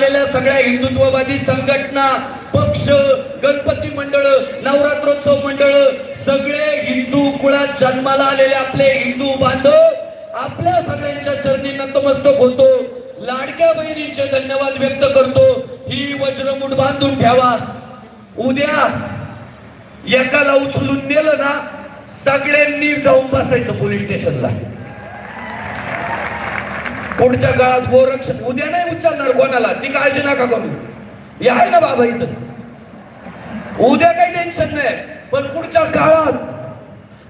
आलेल्या सगळ्या हिंदुत्ववादी संघटना, पक्ष, गणपती मंडळ, नवरात्रोत्सव मंडळ, सगळे हिंदू कुळात जन्माला आलेले आपले हिंदू बांधव आपल्या सगळ्यांच्या चरणी नतमस्तक होतो. लाडक्या बहिणींचे धन्यवाद व्यक्त करतो. ही वज्रमुठ बांधून ठेवा. उद्या एकाला उचलून नेलं ना, सगळ्यांनी जाऊन बसायचं पोलीस स्टेशनला. पुढच्या काळात गोरक्षण उद्या नाही उचलणार कोणाला, ती काळजी नका करू. हे आहे ना बाबा इथं, उद्या काही टेन्शन नाही. पण पुढच्या काळात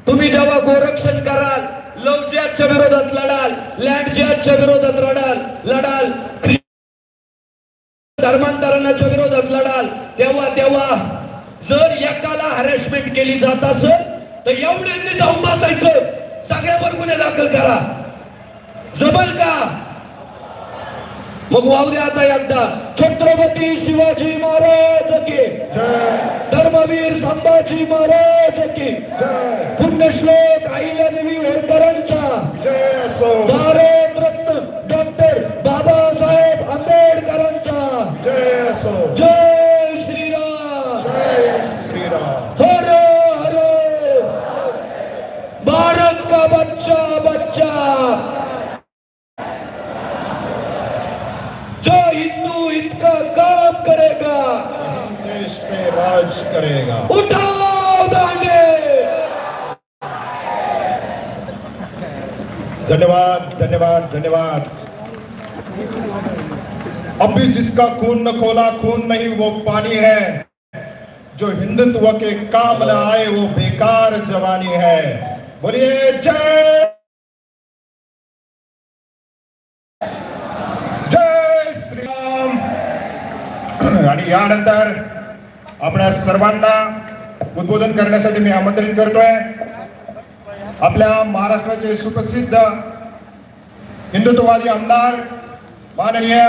तुम्ही जेव्हा गोरक्षण कराल, लव्ह जिहादच्या विरोधात लढाल, लँड जिहादच्या विरोधात लढाल, धर्मांतरणाच्या विरोधात लढाल, तेव्हा जर एकाला हॅरेसमेंट केली जात असेल तर एवढ्यांनी जाऊन बसायचं, सगळ्यावर गुन्हे दाखल करा. जमल का? मग वाहू द्या आता एकदा. छत्रपती शिवाजी महाराज की जय, धर्मवीर संभाजी महाराज की जय, पुण्यश्लोक अहिल्यादेवी होळकरांचा जय असो, भारतरत्न डॉक्टर बाबासाहेब आंबेडकरांचा जय असो. जय श्रीराम, जय श्रीराम. हर हर भारत का बच्चा बच्चा, जो हिंदू हित का काम करेगा देश पे राज करेगा. उठाओ दांडे. धन्यवाद धन्यवाद धन्यवाद. अभी जिसका खून न खोला खून नहीं वो पानी है, जो हिंदुत्व के काम न आए वो बेकार जवानी है. बोलिए जय आणि यानंतर आपल्या सर्वांना उद्बोधन करण्यासाठी मी आमंत्रित करतोय आपल्या महाराष्ट्राचे सुप्रसिद्ध हिंदुत्ववादी आमदार माननीय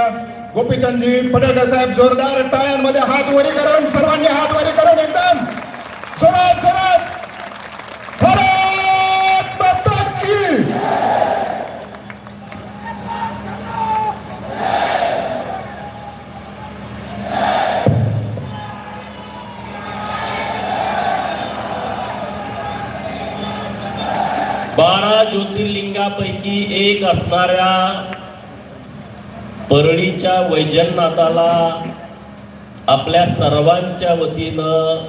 गोपीचंदजी पडळकर साहेब. जोरदार टाळ्यांमध्ये हात वरी करून, सर्वांनी हात वरी करून एकदम जोरात जोरात भारत माता की. बारा ज्योतिर्लिंगापैकी एक असणाऱ्या परळीच्या वैजनाथाला आपल्या सर्वांच्या वतीनं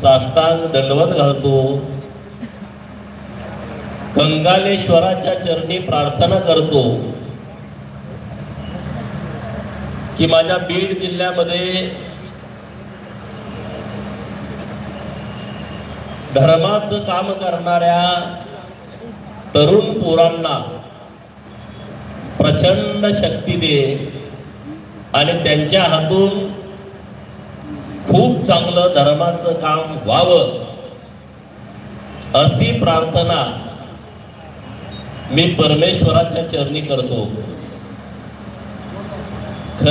साष्टांग दंडवत घालतो. कंगालेश्वराच्या चरणी प्रार्थना करतो की माझ्या बीड जिल्ह्यामध्ये धर्माचं काम करणाऱ्या तरुण पोरांना प्रचंड शक्ती दे आणि त्यांच्या हातून खूप चांगलं धर्माचं काम व्हावं अशी प्रार्थना मी परमेश्वराच्या चरणी करतो.